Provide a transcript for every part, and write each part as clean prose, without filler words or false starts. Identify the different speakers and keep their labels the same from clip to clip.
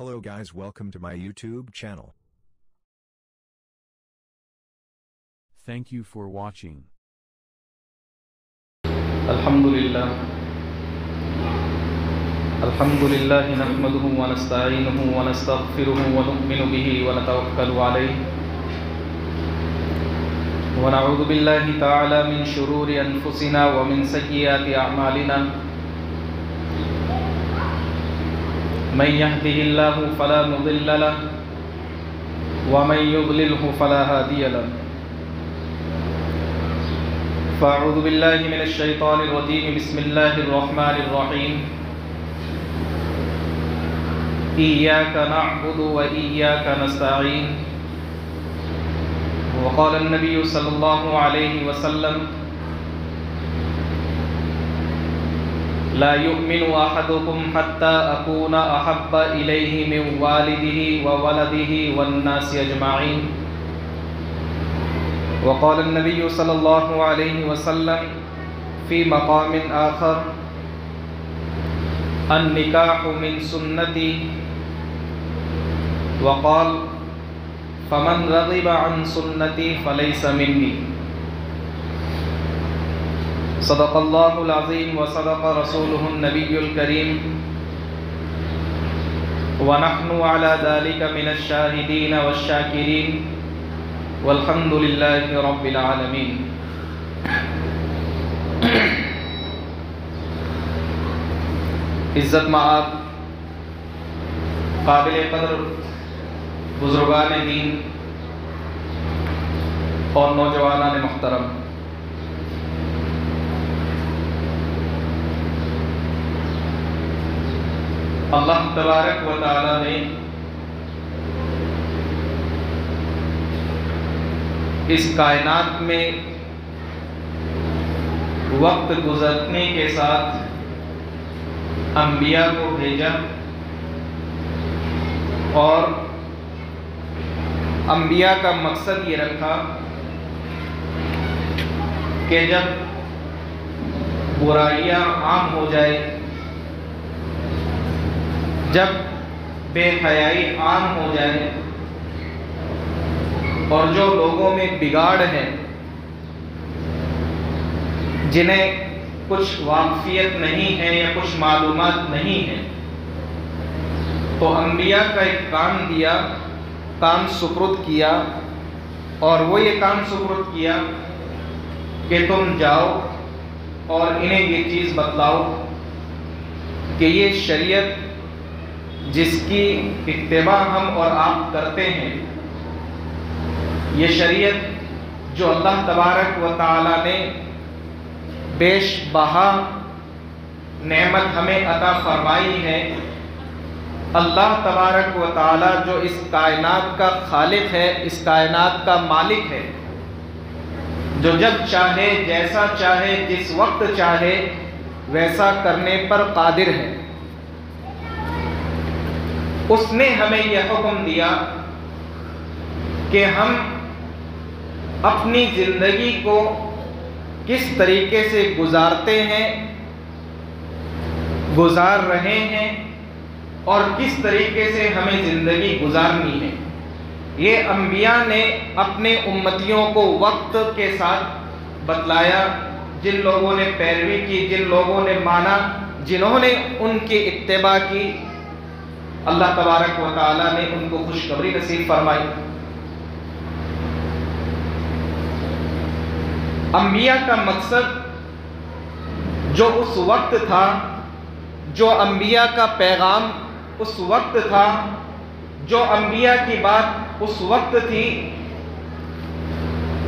Speaker 1: Hello guys, welcome to my YouTube channel.
Speaker 2: Thank you for watching.
Speaker 3: الحمدللہ نحمده ونستعینه ونستغفره ونؤمن به ونتوکل علیہ ونعوذ باللہ تعالی من شرور انفسنا ومن سیئات اعمالنا من يهده الله فلا مضل له ومن يضلله فلا هادي له فاعوذ باللہ من الشیطان الرجیم بسم اللہ الرحمن الرحیم ایاک نعبد و ایاک نستعین وقال النبی صلی اللہ علیہ وسلم لا يؤمن احدكم حتى اكون احب الیہ من والدہ وولدہ والناس اجمعین وقال النبي صلى الله عليه وسلم في مقام آخر النكاح من سنتي وقال فمن رغب عن سنتي فليس مني صدق الله العظيم وصدق رسوله النبي الكريم ونحن على ذلك من الشاهدين والشاكرين والحمد للہ رب العالمین۔ عزت مآب قابل قدر بزرگان دین اور نوجوانان محترم، اللہ تبارک و تعالی نے اس کائنات میں وقت گزرنے کے ساتھ انبیاء کو بھیجا اور انبیاء کا مقصد یہ رکھا کہ جب برائیاں عام ہو جائے، جب بے حیائی عام ہو جائے اور جو لوگوں میں بگاڑ ہے، جنہیں کچھ واقفیت نہیں ہے یا کچھ معلومات نہیں ہے، تو انبیاء کا ایک کام دیا، کام سپرد کیا، اور وہ یہ کام سپرد کیا کہ تم جاؤ اور انہیں یہ چیز بتلاؤ کہ یہ شریعت جس کی اتباع ہم اور آپ کرتے ہیں، یہ شریعت جو اللہ تبارک و تعالی نے بیش بہا نعمت ہمیں عطا فرمائی ہے، اللہ تبارک و تعالی جو اس کائنات کا خالق ہے، اس کائنات کا مالک ہے، جو جب چاہے، جیسا چاہے، جس وقت چاہے ویسا کرنے پر قادر ہے، اس نے ہمیں یہ حکم دیا کہ ہم اپنی زندگی کو کس طریقے سے گزارتے ہیں، گزار رہے ہیں، اور کس طریقے سے ہمیں زندگی گزارنی ہے۔ یہ انبیاء نے اپنے امتیوں کو وقت کے ساتھ بتلایا، جن لوگوں نے پیروی کی، جن لوگوں نے مانا، جنہوں نے ان کی اتباع کی، اللہ تبارک و تعالیٰ نے ان کو خوشخبری نصیب فرمائی۔ انبیاء کا مقصد جو اس وقت تھا، جو انبیاء کا پیغام اس وقت تھا، جو انبیاء کی بات اس وقت تھی،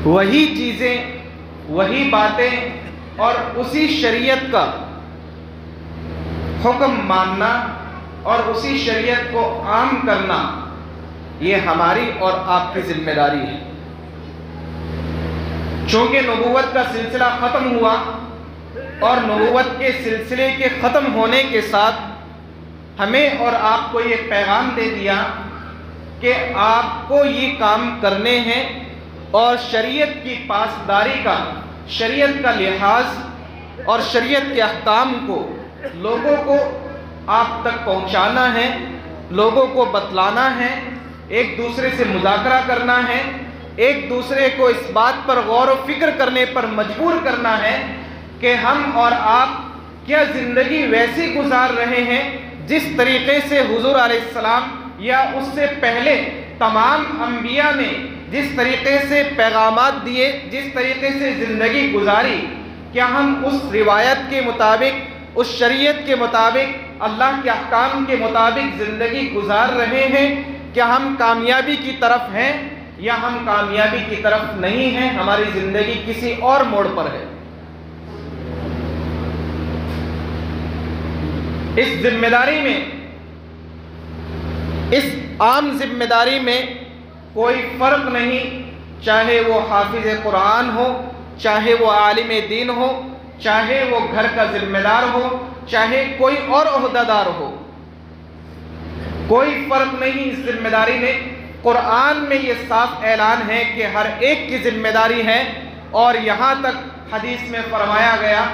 Speaker 3: وہی چیزیں، وہی باتیں اور اسی شریعت کا حکم ماننا اور اسی شریعت کو عام کرنا، یہ ہماری اور آپ کی ذمہ داری ہے۔ چونکہ نبوت کا سلسلہ ختم ہوا اور نبوت کے سلسلے کے ختم ہونے کے ساتھ ہمیں اور آپ کو یہ پیغام دے دیا کہ آپ کو یہ کام کرنے ہیں اور شریعت کی پاسداری کا، شریعت کا لحاظ اور شریعت کے احکام کو لوگوں کو آپ تک پہنچانا ہے لوگوں کو بتلانا ہے، ایک دوسرے سے مذاکرہ کرنا ہے، ایک دوسرے کو اس بات پر غور و فکر کرنے پر مجبور کرنا ہے کہ ہم اور آپ کیا زندگی ویسی گزار رہے ہیں جس طریقے سے حضور علیہ السلام یا اس سے پہلے تمام انبیاء نے جس طریقے سے پیغامات دیے، جس طریقے سے زندگی گزاری، کیا ہم اس روایت کے مطابق، اس شریعت کے مطابق، اللہ کے احکام کے مطابق زندگی گزار رہے ہیں؟ کیا ہم کامیابی کی طرف ہیں یا ہم کامیابی کی طرف نہیں ہیں؟ ہماری زندگی کسی اور موڑ پر ہے۔ اس ذمہ داری میں، اس عام ذمہ داری میں کوئی فرق نہیں، چاہے وہ حافظ قرآن ہو، چاہے وہ عالم دین ہو، چاہے وہ گھر کا ذمہ دار ہو، چاہے کوئی اور عہدیدار ہو، کوئی فرق نہیں اس ذمہ داری میں۔ قرآن میں یہ صاف اعلان ہے کہ ہر ایک کی ذمہ داری ہے، اور یہاں تک حدیث میں فرمایا گیا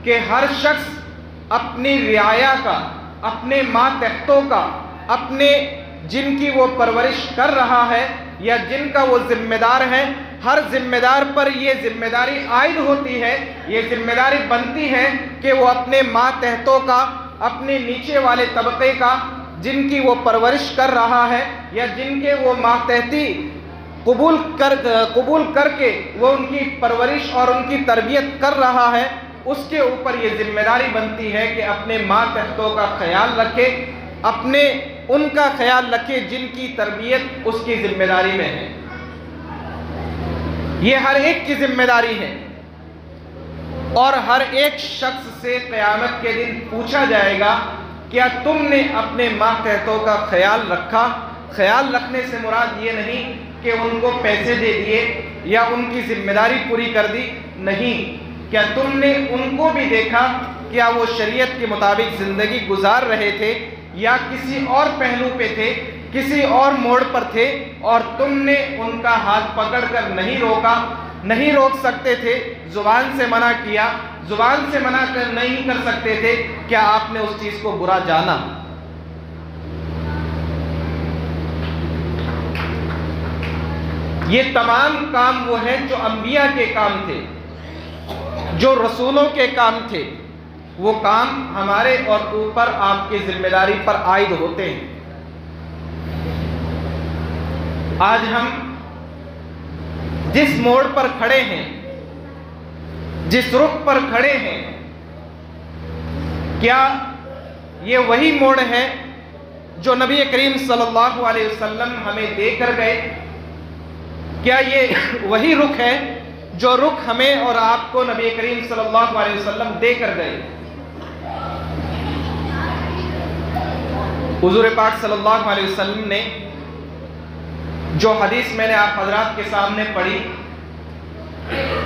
Speaker 3: کہ ہر شخص اپنی رعایا کا، اپنے ماتحتوں کا، اپنے جن کی وہ پرورش کر رہا ہے یا جن کا وہ ذمہ دار ہے، ہر ذمہ دار پر یہ ذمہ داری عائد ہوتی ہے، یہ ذمہ داری بنتی ہے کہ وہ اپنے ماتحتوں کا، اپنے نیچے والے طبقے کا، جن کی وہ پرورش کر رہا ہے یا جن کے وہ ماتحتی قبول کر کے وہ ان کی پرورش اور ان کی تربیت کر رہا ہے، اس کے اوپر یہ ذمہ داری بنتی ہے کہ اپنے ماتحتوں کا خیال رکھے، اپنے ان کا خیال رکھے جن کی تربیت اس کی ذمہ داری میں ہے۔ یہ ہر ایک کی ذمہ داری ہے، اور ہر ایک شخص سے قیامت کے دن پوچھا جائے گا کیا تم نے اپنے ماتحتوں کا خیال رکھا؟ خیال رکھنے سے مراد یہ نہیں کہ ان کو پیسے دے دیے یا ان کی ذمہ داری پوری کر دی، نہیں، کیا تم نے ان کو بھی دیکھا؟ کیا وہ شریعت کے مطابق زندگی گزار رہے تھے یا کسی اور پہلو پہ تھے، کسی اور موڑ پر تھے، اور تم نے ان کا ہاتھ پکڑ کر نہیں روکا؟ نہیں روک سکتے تھے، زبان سے منع کیا، زبان سے منع نہیں کر سکتے تھے، کیا آپ نے اس چیز کو برا جانا؟ یہ تمام کام وہ ہیں جو انبیاء کے کام تھے، جو رسولوں کے کام تھے، وہ کام ہمارے اور اوپر آپ کی ذمہ داری پر عائد ہوتے ہیں۔ آج ہم جس موڑ پر کھڑے ہیں، جس رخ پر کھڑے ہیں، کیا یہ وہی موڑ ہے جو نبی کریم صلی اللہ علیہ وسلم ہمیں دے کر گئے؟ کیا یہ وہی رخ ہے جو رخ ہمیں اور آپ کو نبی کریم صلی اللہ علیہ وسلم دے کر گئے؟ حضور پاک صلی اللہ علیہ وسلم نے جو حدیث میں نے آپ حضرات کے سامنے پڑھی،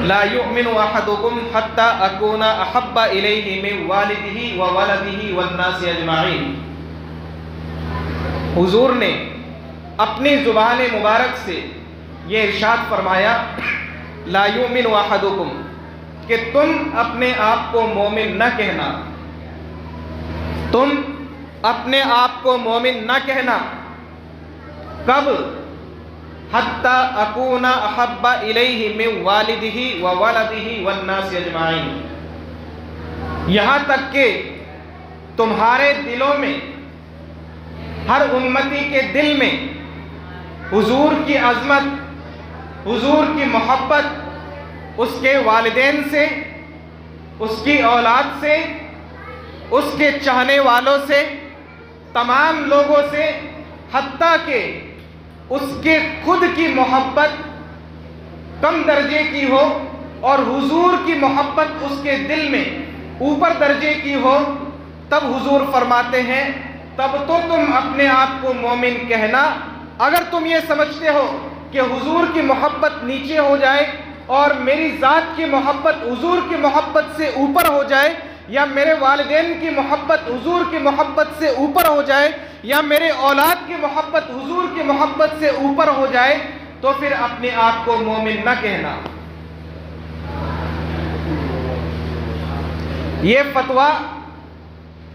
Speaker 3: لا یؤمن احدکم حتی اکون احب الیہ من والدہ وولدہ والناس اجمعین، حضور نے اپنی زبان مبارک سے یہ ارشاد فرمایا، لا یؤمن احدکم، کہ تم اپنے آپ کو مومن نہ کہنا، تم اپنے آپ کو مومن نہ کہنا، کب؟ حتی اکون احب الیہ من والدہ وولدہ والناس اجمعین، یہاں تک کہ تمہارے دلوں میں، ہر امتی کے دل میں حضور کی عظمت، حضور کی محبت اس کے والدین سے، اس کی اولاد سے، اس کے چاہنے والوں سے، تمام لوگوں سے، حتیٰ کہ اس کے خود کی محبت کم درجے کی ہو اور حضور کی محبت اس کے دل میں اوپر درجے کی ہو، تب حضور فرماتے ہیں تب تو تم اپنے آپ کو مومن کہنا۔ اگر تم یہ سمجھتے ہو کہ حضور کی محبت نیچے ہو جائے اور میری ذات کی محبت حضور کی محبت سے اوپر ہو جائے، یا میرے والدین کی محبت حضور کی محبت سے اوپر ہو جائے، یا میرے اولاد کی محبت حضور کی محبت سے اوپر ہو جائے، تو پھر اپنے آپ کو مومن نہ کہنا۔ یہ فتویٰ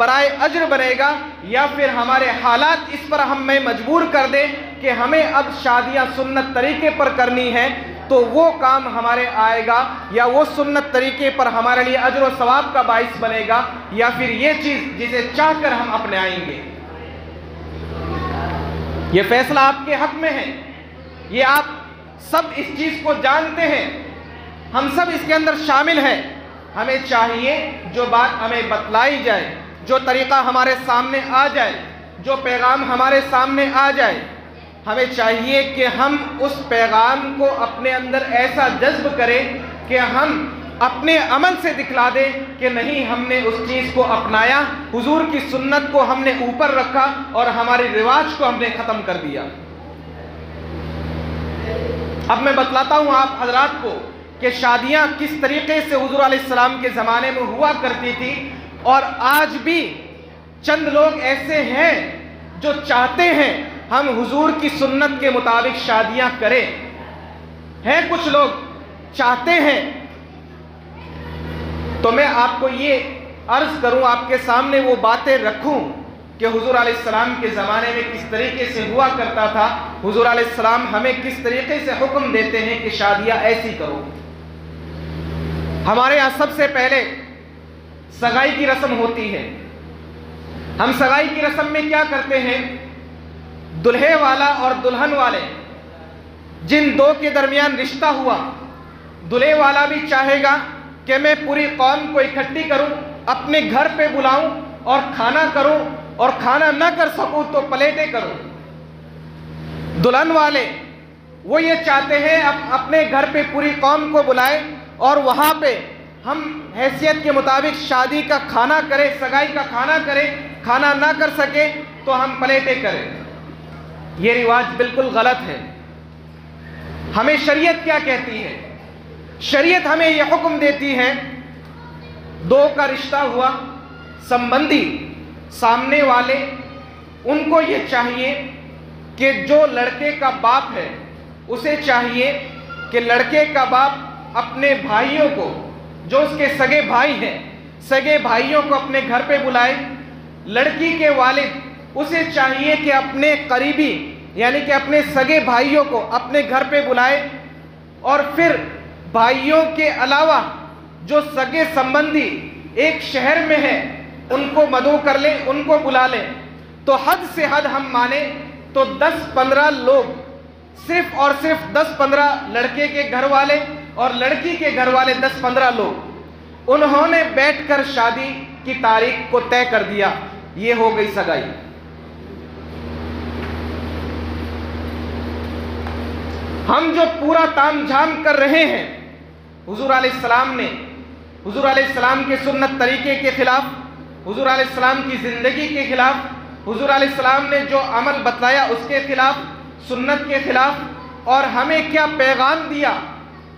Speaker 3: برائے اجر بنے گا، یا پھر ہمارے حالات اس پر ہمیں مجبور کر دے کہ ہمیں اب شادیاں سنت طریقے پر کرنی ہے، تو وہ کام ہمارے آئے گا، یا وہ سنت طریقے پر ہمارے لیے اجر و ثواب کا باعث بنے گا، یا پھر یہ چیز جسے چاہ کر ہم اپنائیں گے۔ یہ فیصلہ آپ کے حق میں ہے، یہ آپ سب اس چیز کو جانتے ہیں، ہم سب اس کے اندر شامل ہیں۔ ہمیں چاہیے جو بات ہمیں بتلائی جائے، جو طریقہ ہمارے سامنے آ جائے، جو پیغام ہمارے سامنے آ جائے، ہمیں چاہیے کہ ہم اس پیغام کو اپنے اندر ایسا جذب کریں کہ ہم اپنے عمل سے دکھلا دیں کہ نہیں، ہم نے اس چیز کو اپنایا، حضور کی سنت کو ہم نے اوپر رکھا اور ہمارے رواج کو ہم نے ختم کر دیا۔ اب میں بتلاتا ہوں آپ حضرات کو کہ شادیاں کس طریقے سے حضور علیہ السلام کے زمانے میں ہوا کرتی تھی، اور آج بھی چند لوگ ایسے ہیں جو چاہتے ہیں ہم حضور کی سنت کے مطابق شادیاں کریں۔ ہیں کچھ لوگ چاہتے ہیں، تو میں آپ کو یہ عرض کروں، آپ کے سامنے وہ باتیں رکھوں کہ حضور علیہ السلام کے زمانے میں کس طریقے سے ہوا کرتا تھا، حضور علیہ السلام ہمیں کس طریقے سے حکم دیتے ہیں کہ شادیاں ایسی کرو۔ ہمارے یہاں سب سے پہلے سگائی کی رسم ہوتی ہے۔ ہم سگائی کی رسم میں کیا کرتے ہیں؟ دلہے والا اور دلہن والے جن دو کے درمیان رشتہ ہوا، دلہے والا بھی چاہے گا کہ میں پوری قوم کو اکٹھی کروں، اپنے گھر پہ بلاؤں اور کھانا کروں، اور کھانا نہ کر سکوں تو پلیٹیں کروں۔ دلہن والے وہ یہ چاہتے ہیں اپنے گھر پہ پوری قوم کو بلائے اور وہاں پہ ہم حیثیت کے مطابق شادی کا کھانا کریں، سگائی کا کھانا کریں، کھانا نہ کر سکے تو ہم پلیٹیں کریں۔ یہ رواج بالکل غلط ہے۔ ہمیں شریعت کیا کہتی ہے؟ شریعت ہمیں یہ حکم دیتی ہے، دو کا رشتہ ہوا، سمبندھی سامنے والے، ان کو یہ چاہیے کہ جو لڑکے کا باپ ہے اسے چاہیے کہ لڑکے کا باپ اپنے بھائیوں کو، جو اس کے سگے بھائی ہیں، سگے بھائیوں کو اپنے گھر پہ بلائے۔ لڑکی کے والد اسے چاہیے کہ اپنے قریبی یعنی کہ اپنے سگے بھائیوں کو اپنے گھر پہ بلائے، اور پھر بھائیوں کے علاوہ جو سگے سمبندھی ایک شہر میں ہیں ان کو مدعو کر لیں، ان کو بلا لیں۔ تو حد سے حد ہم مانیں تو 10-15 لوگ، صرف اور صرف 10-15 لڑکے کے گھر والے اور لڑکی کے گھر والے 10-15 لوگ، انہوں نے بیٹھ کر شادی کی تاریخ کو طے کر دیا، یہ ہو گئی سگائی۔ ہم جو پورا تام جھام کر رہے ہیں، حضور علیہ السلام نے، حضور علیہ السلام کے سنت طریقے کے خلاف، حضور علیہ السلام کی زندگی کے خلاف، حضور علیہ السلام نے جو عمل بتلایا اس کے خلاف، سنت کے خلاف، اور ہمیں کیا پیغام دیا،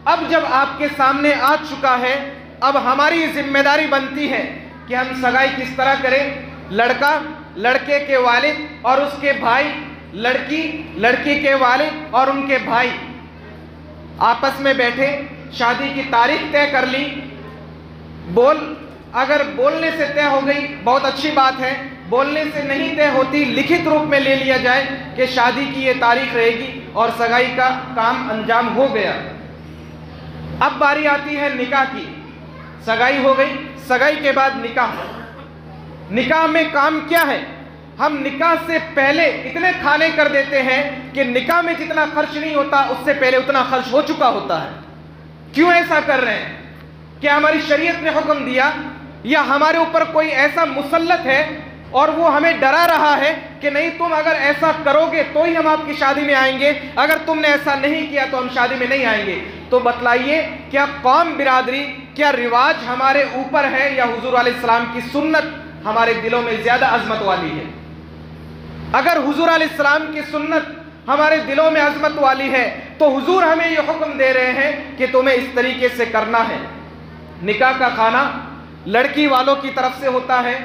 Speaker 3: اب جب آپ کے سامنے آ چکا ہے، اب ہماری ذمہ داری بنتی ہے کہ ہم سگائی کس طرح کریں۔ لڑکا، لڑکے کے والد اور اس کے بھائی، لڑکی، لڑکی کے والد اور ان کے بھائی آپس میں بیٹھے، شادی کی تاریخ طے کر لی۔ اگر بولنے سے طے ہو گئی بہت اچھی بات ہے، بولنے سے نہیں طے ہوتی لکھت روپ میں لے لیا جائے کہ شادی کی یہ تاریخ رہے گی، اور سگائی کا کام انجام ہو گیا۔ اب باری آتی ہے نکاح کی۔ سگائی ہو گئی، سگائی کے بعد نکاح۔ نکاح میں کام کیا ہے؟ ہم نکاح سے پہلے اتنے کھانے کر دیتے ہیں کہ نکاح میں جتنا خرچ نہیں ہوتا اس سے پہلے اتنا خرچ ہو چکا ہوتا ہے۔ کیوں ایسا کر رہے ہیں؟ کیا ہماری شریعت نے حکم دیا، یا ہمارے اوپر کوئی ایسا مسلط ہے اور وہ ہمیں ڈرا رہا ہے کہ نہیں، تم اگر ایسا کرو گے تو ہی ہم آپ کی شادی میں آئیں گے، اگر تم نے ایسا نہیں کیا تو ہم شادی میں نہیں آئیں گے؟ تو بتلائیے، کیا قوم برادری، کیا رواج ہمارے اوپر ہے، یا حضور علیہ السلام کی سنت ہمارے دلوں میں زیادہ عظمت والی ہے؟ اگر حضور علیہ السلام کی سنت ہمارے دلوں میں عظمت والی ہے تو حضور ہمیں یہ حکم دے رہے ہیں کہ تمہیں اس طریقے سے کرنا ہے۔ نکاح کا کھانا لڑکی والوں کی طرف سے ہوتا ہے،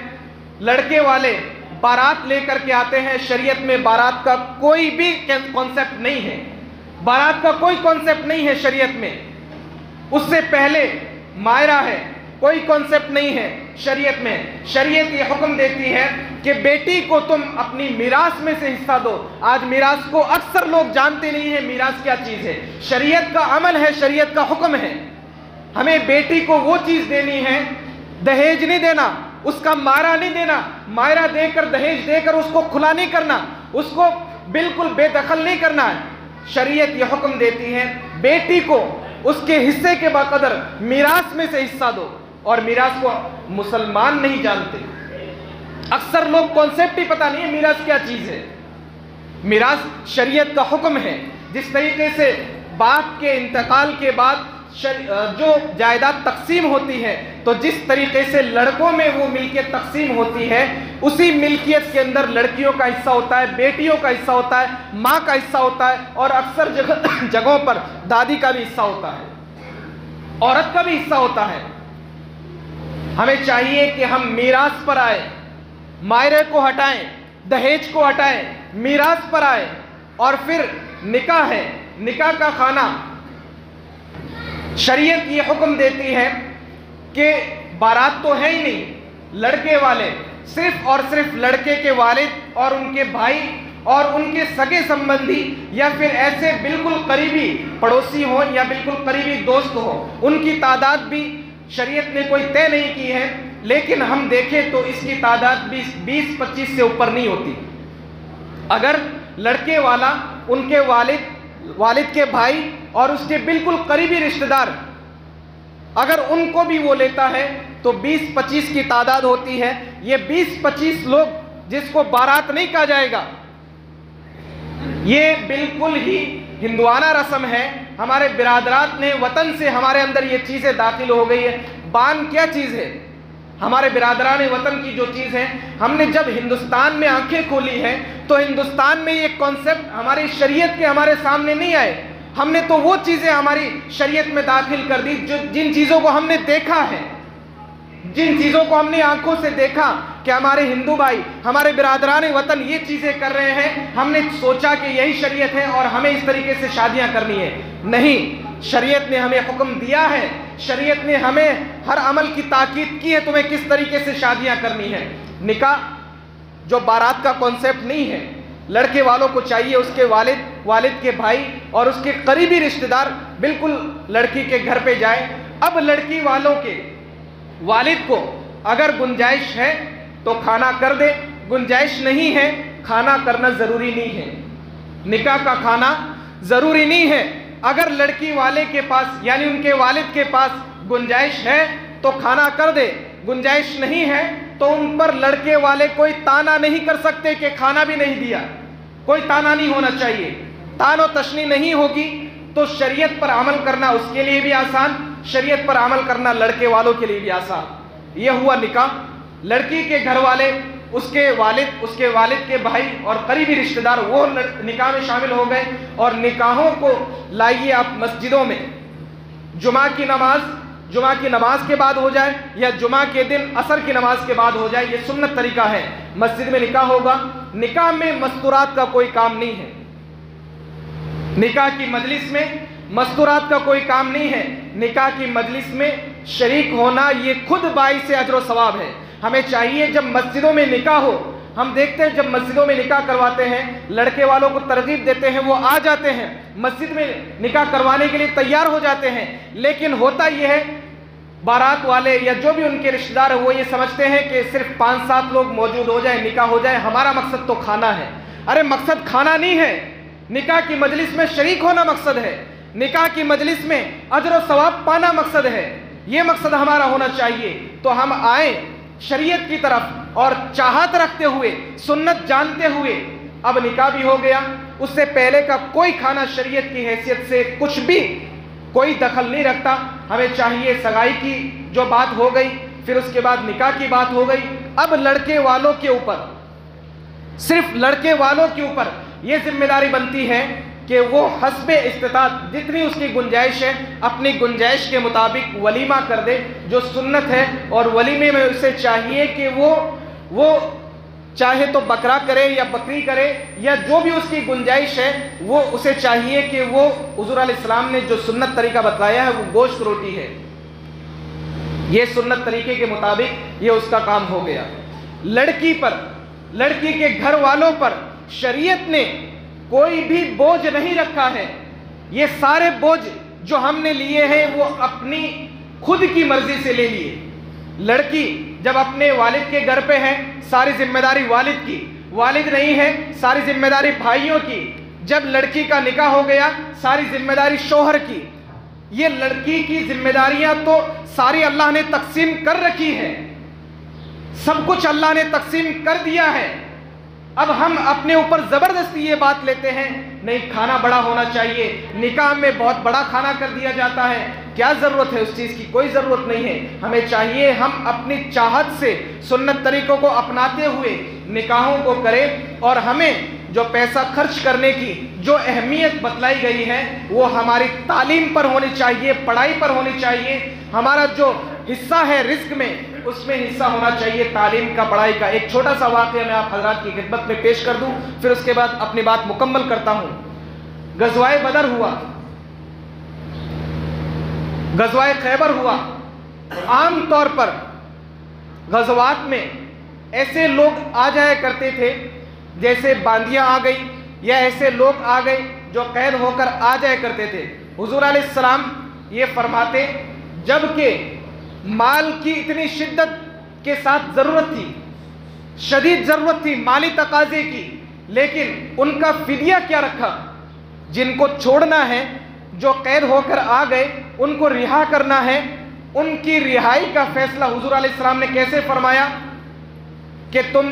Speaker 3: لڑکے والے بارات لے کر کے آتے ہیں۔ شریعت میں بارات کا کوئی بھی کانسیپٹ نہیں ہے، بارات کا کوئی کانسیپٹ نہیں ہے شریعت میں۔ اس سے پہلے مائرہ ہے، کوئی کانسیپٹ نہیں ہے شریعت میں. شریعت یہ حکم دیتی ہے کہ بیٹی کو تم اپنی میراث میں سے حصہ دو. آج میراث کو اکثر لوگ جانتے نہیں ہیں میراث کیا چیز ہے. شریعت کا عمل ہے, شریعت کا حکم ہے. ہمیں بیٹی کو وہ چیز دینی ہے, دہیج نہیں دینا, اس کا مارا نہیں دینا. مائرہ دے کر, دہیج دے کر اس کو کھلا نہیں کرنا, اس کو بالکل بے دخل نہیں کرنا ہے. شریعت یہ حکم دیتی ہے بیٹی کو اس کے حصے کے بقدر میراث میں سے حصہ دو. اور میراث کو مسلمان نہیں جانتے, اکثر لوگ کانسیپٹ ہی پتہ نہیں ہے میراث کیا چیز ہے. میراث شریعت کا حکم ہے. جس طریقے سے باپ کے انتقال کے بعد جو جائیداد تقسیم ہوتی ہے, تو جس طریقے سے لڑکوں میں وہ ملکیت تقسیم ہوتی ہے, اسی ملکیت کے اندر لڑکیوں کا حصہ ہوتا ہے, بیٹیوں کا حصہ ہوتا ہے, ماں کا حصہ ہوتا ہے, اور اکثر جگہوں پر دادی کا بھی حصہ ہوتا ہے, عورت کا بھی حصہ ہوتا ہے. ہمیں چاہیے کہ ہم میراث پر آئے, مائرے کو ہٹائیں, دہیج کو ہٹائیں, میراث پر آئے. اور پھر نکاح ہے, نکاح کا خانہ. شریعت یہ حکم دیتی ہے کہ بارات تو ہے ہی نہیں, لڑکے والے صرف اور صرف لڑکے کے والد اور ان کے بھائی اور ان کے سگے سمبندھی یا پھر ایسے بالکل قریبی پڑوسی ہوں یا بالکل قریبی دوست ہوں, ان کی تعداد بھی شریعت نے کوئی طے نہیں کی ہے. لیکن ہم دیکھیں تو اس کی تعداد 20-25 سے اوپر نہیں ہوتی. اگر لڑکے والا ان کے والد کے بھائی اور اس کے بالکل قریبی رشتہ دار اگر ان کو بھی وہ لیتا ہے تو 20-25 کی تعداد ہوتی ہے. یہ 20-25 لوگ جس کو بارات نہیں کہا جائے گا, یہ بالکل ہی ہندوانہ رسم ہے. ہمارے برادرات نے وطن سے ہمارے اندر یہ چیزیں داخل ہو گئی ہے. بان کیا چیز ہے؟ ہمارے برادران وطن کی جو چیز ہے, ہم نے جب ہندوستان میں آنکھیں کھولی ہیں تو ہندوستان میں یہ کانسیپٹ ہماری شریعت کے ہمارے سامنے نہیں آئے. ہم نے تو وہ چیزیں ہماری شریعت میں داخل کر دی جن چیزوں کو ہم نے دیکھا ہے, جن چیزوں کو ہم نے آنکھوں سے دیکھا کہ ہمارے ہندو بھائی, ہمارے برادران وطن یہ چیزیں کر رہے ہیں, ہم نے سوچا کہ یہی شریعت ہے اور ہمیں اس طریقے سے شادیاں کرنی ہے. نہیں, شریعت نے ہمیں حکم دیا ہے, شریعت نے ہمیں ہر عمل کی تاکید کی ہے تمہیں کس طریقے سے شادیاں کرنی ہے. نکاح جو بارات کا کانسیپٹ نہیں ہے, لڑکے والوں کو چاہیے اس کے والد کے بھائی اور اس کے قریبی رشتہ دار بالکل لڑکی کے گھر پہ جائے. اب لڑکی والوں کے والد کو اگر گنجائش ہے تو کھانا کر دے, گنجائش نہیں ہے کھانا کرنا ضروری نہیں ہے. نکاح کا کھانا ضروری نہیں ہے. اگر لڑکی والے کے پاس یعنی ان کے والد کے پاس گنجائش ہے تو کھانا کر دے, گنجائش نہیں ہے تو ان پر لڑکے والے کوئی تانا نہیں کر سکتے کہ کھانا بھی نہیں دیا. کوئی تانا نہیں ہونا چاہیے. تان و تشنی نہیں ہوگی تو شریعت پر عمل کرنا اس کے لیے بھی آسان, شریعت پر عمل کرنا لڑکے والوں کے لیے بھی آسان. یہ ہوا نکاح. لڑکی کے گھر والے, اس کے والد کے بھائی اور قریبی رشتہ دار وہ نکاح میں شامل ہو گئے. اور نکاحوں کو لائیے آپ مسجدوں میں, جمعہ کی نماز کے بعد ہو جائے یا جمعہ کے دن عصر کی نماز کے بعد ہو جائے, یہ سنت طریقہ ہے. مسجد میں نکاح ہوگا. نکاح میں مستورات کا کوئی کام نہیں ہے. نکاح کی مجلس میں مستورات کا کوئی کام نہیں ہے. نکاح کی مجلس میں شریک ہونا یہ خود باعث اجر و ثواب ہے. ہمیں چاہیے جب مسجدوں میں نکاح ہو, ہم دیکھتے ہیں جب مسجدوں میں نکاح کرواتے ہیں لڑکے والوں کو ترغیب دیتے ہیں, وہ آ جاتے ہیں مسجد میں نکاح کروانے کے لیے تیار ہو جاتے ہیں. لیکن ہوتا یہ ہے بارات والے یا جو بھی ان کے رشتہ دار ہیں وہ یہ سمجھتے ہیں کہ صرف 5-7 لوگ موجود ہو جائیں, نکاح ہو جائے, ہمارا مقصد تو کھانا ہے. ارے مقصد کھانا نہیں ہے, نکاح کی مجلس میں شریک ہونا مقصد ہے. نکاح کی مجلس میں اجر و ثواب پانا مقصد ہے. یہ مقصد ہمارا ہونا چاہیے. تو ہم آئیں شریعت کی طرف اور چاہت رکھتے ہوئے, سنت جانتے ہوئے. اب نکاح بھی ہو گیا, اس سے پہلے کا کوئی کھانا شریعت کی حیثیت سے کچھ بھی کوئی دخل نہیں رکھتا. ہمیں چاہیے سگائی کی جو بات ہو گئی, پھر اس کے بعد نکاح کی بات ہو گئی. اب لڑکے والوں کے اوپر, صرف لڑکے والوں کے اوپر یہ ذمہ داری بنتی ہے کہ وہ حسب استطاعت جتنی اس کی گنجائش ہے اپنی گنجائش کے مطابق ولیمہ کر دے جو سنت ہے. اور ولیمے میں اسے چاہیے کہ وہ چاہے تو بکرا کرے یا بکری کرے یا جو بھی اس کی گنجائش ہے, وہ اسے چاہیے کہ وہ حضور علیہ السلام نے جو سنت طریقہ بتلایا ہے وہ گوشت روٹی ہے. یہ سنت طریقے کے مطابق یہ اس کا کام ہو گیا۔ لڑکی پر، لڑکی کے گھر والوں پر شریعت نے کوئی بھی بوجھ نہیں رکھا ہے۔ یہ سارے بوجھ جو ہم نے لیے ہیں وہ اپنی خود کی مرضی سے لے لیے۔ لڑکی جب اپنے والد کے گھر پہ ہے، ساری ذمہ داری والد کی، والد نہیں ہے ساری ذمہ داری بھائیوں کی۔ جب لڑکی کا نکاح ہو گیا، ساری ذمہ داری شوہر کی۔ یہ لڑکی کی ذمہ داریاں تو ساری اللہ نے تقسیم کر رکھی ہے، سب کچھ اللہ نے تقسیم کر دیا ہے۔ اب ہم اپنے اوپر زبردستی یہ بات لیتے ہیں نہیں کھانا بڑا ہونا چاہیے، نکاح میں بہت بڑا کھانا کر دیا جاتا ہے، کیا ضرورت ہے اس چیز کی؟ کوئی ضرورت نہیں ہے۔ ہمیں چاہیے ہم اپنی چاہت سے سنت طریقوں کو اپناتے ہوئے نکاحوں کو کریں، اور ہمیں جو پیسہ خرچ کرنے کی جو اہمیت بتلائی گئی ہے وہ ہماری تعلیم پر ہونی چاہیے، پڑھائی پر ہونی چاہیے۔ ہمارا جو حصہ ہے رزق میں، اس میں حصہ ہونا چاہیے تعلیم کا، پڑھائی کا۔ ایک چھوٹا سا واقعہ میں آپ حضرات کی خدمت میں پیش کر دوں، پھر اس کے بعد اپنی بات مکمل کرتا ہوں۔ غزوہ بدر ہوا، غزوہ خیبر ہوا۔ عام طور پر غزوات میں ایسے لوگ آ جایا کرتے تھے جیسے باندیاں آ گئی، یا ایسے لوگ آ گئے جو قید ہو کر آ جایا کرتے تھے۔ حضور علیہ السلام یہ فرماتے جبکہ مال کی اتنی شدت کے ساتھ ضرورت تھی، شدید ضرورت تھی مالی تقاضے کی، لیکن ان کا فدیہ کیا رکھا؟ جن کو چھوڑنا ہے، جو قید ہو کر آ گئے، ان کو رہا کرنا ہے، ان کی رہائی کا فیصلہ حضور علیہ السلام نے کیسے فرمایا کہ تم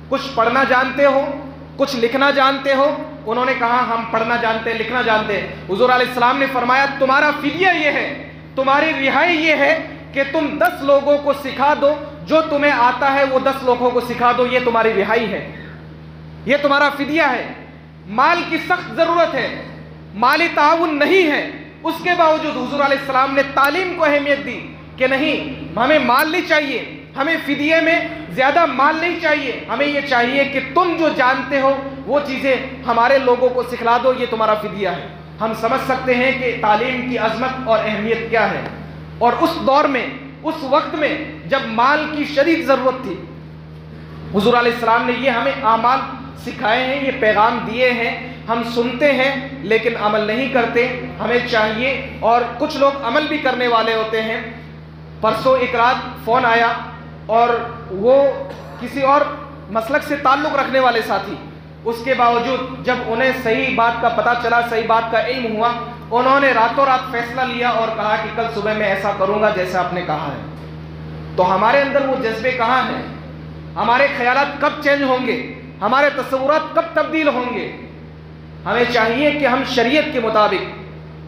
Speaker 3: کچھ پڑھنا جانتے ہو، کچھ لکھنا جانتے ہو؟ انہوں نے کہا ہم پڑھنا جانتے ہیں، لکھنا جانتے ہیں۔ حضور علیہ السلام نے فرمایا تمہارا فدیہ یہ ہے، تمہاری رہائی یہ ہے کہ تم 10 لوگوں کو سکھا دو، جو تمہیں آتا ہے وہ 10 لوگوں کو سکھا دو، یہ تمہاری رہائی ہے، یہ تمہارا فدیہ ہے۔ مال کی سخت ضرورت ہے، مالی تعاون نہیں ہے، اس کے باوجود حضور علیہ السلام نے تعلیم کو اہمیت دی کہ نہیں ہمیں مال نہیں چاہیے، ہمیں فدیے میں زیادہ مال نہیں چاہیے، ہمیں یہ چاہیے کہ تم جو جانتے ہو وہ چیزیں ہمارے لوگوں کو سکھلا دو، یہ تمہارا فدیہ ہے۔ ہم سمجھ سکتے ہیں کہ تعلیم کی عظمت اور اہمیت کیا ہے۔ اور اس دور میں، اس وقت میں جب مال کی شدید ضرورت تھی، حضور علیہ السلام نے یہ ہمیں اعمال سکھائے ہیں، یہ پیغام دیے ہیں۔ ہم سنتے ہیں لیکن عمل نہیں کرتے، ہمیں چاہیے، اور کچھ لوگ عمل بھی کرنے والے ہوتے ہیں۔ پرسوں ایک رات فون آیا، اور وہ کسی اور مسلک سے تعلق رکھنے والے ساتھی، اس کے باوجود جب انہیں صحیح بات کا پتہ چلا، صحیح بات کا علم ہوا، انہوں نے راتوں رات فیصلہ لیا اور کہا کہ کل صبح میں ایسا کروں گا جیسا آپ نے کہا ہے۔ تو ہمارے اندر وہ جذبے کہاں ہیں؟ ہمارے خیالات کب چینج ہوں گے؟ ہمارے تصورات کب تبدیل ہوں گے؟ ہمیں چاہیے کہ ہم شریعت کے مطابق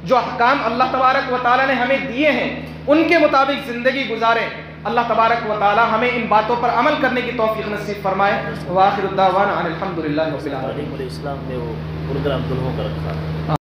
Speaker 3: جو احکام اللہ تبارک و تعالیٰ نے ہمیں دیے ہیں ان کے مطابق زندگی گزاریں۔ اللہ تبارک و تعالیٰ ہمیں ان باتوں پر عمل کرنے کی توفیق نصیب فرمائے۔ وآخر الدعوانا ان الحمدللہ رب العالمین۔
Speaker 4: تعلیم الاسلام میں وہ پروگرام دلوں کا رکھا ہے۔